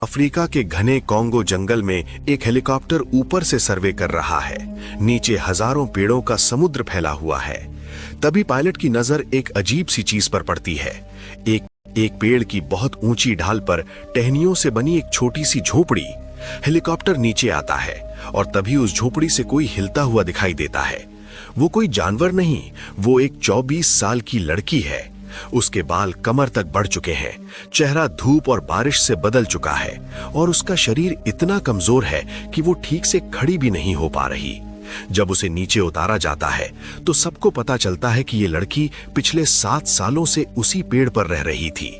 Africa के घने Congo जंगल में एक हेलीकॉप्टर ऊपर से सर्वे कर रहा है। नीचे हजारों पेड़ों का समुद्र फैला हुआ है। तभी पायलट की नजर एक अजीब सी चीज पर पड़ती है। एक पेड़ की बहुत ऊंची ढाल पर टहनियों से बनी एक छोटी सी झोपड़ी। हेलीकॉप्टर नीचे आता है और तभी उस झोपड़ी से कोई हिलता हुआ दिखाई देता है। वो कोई जानवर नहीं, वो एक 24 साल की लड़की है। उसके बाल कमर तक बढ़ चुके हैं, चेहरा धूप और बारिश से बदल चुका है और उसका शरीर इतना कमजोर है कि वो ठीक से खड़ी भी नहीं हो पा रही। जब उसे नीचे उतारा जाता है तो सबको पता चलता है कि ये लड़की पिछले 7 सालों से उसी पेड़ पर रह रही थी।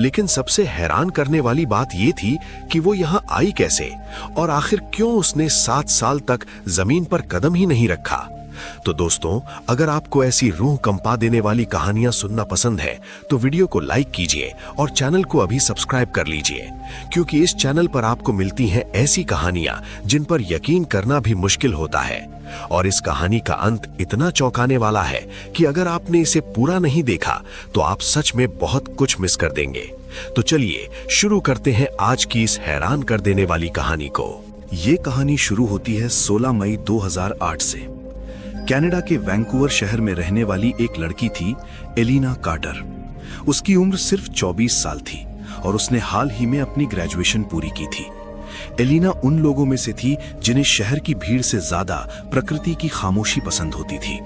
लेकिन सबसे हैरान करने वाली बात ये थी कि वो यहाँ आई कैसे और आखिर क्यों उसने 7 साल तक जमीन पर कदम ही नहीं रखा। तो दोस्तों, अगर आपको ऐसी रूह कंपा देने वाली कहानियां सुनना पसंद है तो वीडियो को लाइक कीजिए और चैनल को अभी सब्सक्राइब कर लीजिए, क्योंकि इस चैनल पर आपको मिलती हैं ऐसी कहानियां जिन पर यकीन करना भी मुश्किल होता है। और इस कहानी का अंत इतना चौंकाने वाला है कि अगर आपने इसे पूरा नहीं देखा तो आप सच में बहुत कुछ मिस कर देंगे। तो चलिए शुरू करते हैं आज की इस हैरान कर देने वाली कहानी को। ये कहानी शुरू होती है 16 मई 2008 से। कनाडा के वैंकूवर शहर में रहने वाली एक लड़की थी, एलिना कार्टर। उसकी उम्र सिर्फ 24 साल थी और उसने हाल ही में अपनी ग्रेजुएशन पूरी की थी। एलिना उन लोगों में से थी जिन्हें शहर की भीड़ से ज्यादा प्रकृति की खामोशी पसंद होती थी।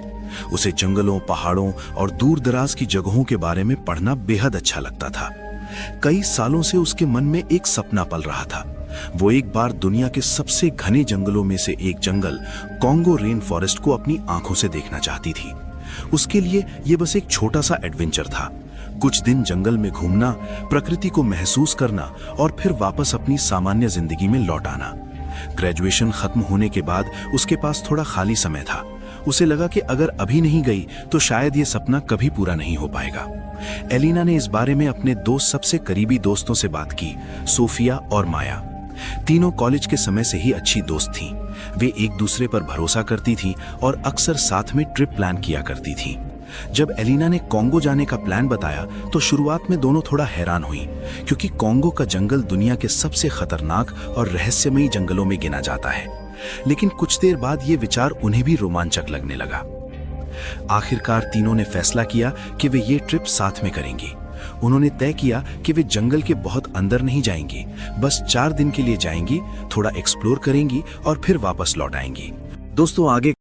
उसे जंगलों, पहाड़ों और दूर दराज की जगहों के बारे में पढ़ना बेहद अच्छा लगता था। कई सालों से उसके मन में एक सपना पल रहा था। वो एक बार दुनिया के सबसे घने जंगलों में से एक जंगल कॉन्गो रेन फॉरेस्ट को अपनी आंखों से देखना चाहती थी। उसके लिए ये बस एक छोटा सा एडवेंचर था। कुछ दिन जंगल में घूमना, प्रकृति को महसूस करना और फिर वापस अपनी सामान्य जिंदगी में लौट आना। ग्रेजुएशन खत्म होने के बाद उसके पास थोड़ा खाली समय था। उसे लगा कि अगर अभी नहीं गई तो शायद ये सपना कभी पूरा नहीं हो पाएगा। एलिना ने इस बारे में अपने 2 सबसे करीबी दोस्तों से बात की, सोफिया और माया। तीनों कॉलेज के समय से ही अच्छी दोस्त थीं। वे एक दूसरे पर भरोसा करती थीं और अक्सर साथ में ट्रिप प्लान किया करती थीं। जब एलिना ने कॉन्गो जाने का प्लान बताया तो शुरुआत में दोनों थोड़ा हैरान हुई, क्योंकि कॉन्गो का जंगल दुनिया के सबसे खतरनाक और रहस्यमयी जंगलों में गिना जाता है। लेकिन कुछ देर बाद ये विचार उन्हें भी रोमांचक लगने लगा। आखिरकार तीनों ने फैसला किया कि वे ये ट्रिप साथ में करेंगी। उन्होंने तय किया कि वे जंगल के बहुत अंदर नहीं जाएंगी, बस 4 दिन के लिए जाएंगी, थोड़ा एक्सप्लोर करेंगी और फिर वापस लौट आएंगी। दोस्तों, आगे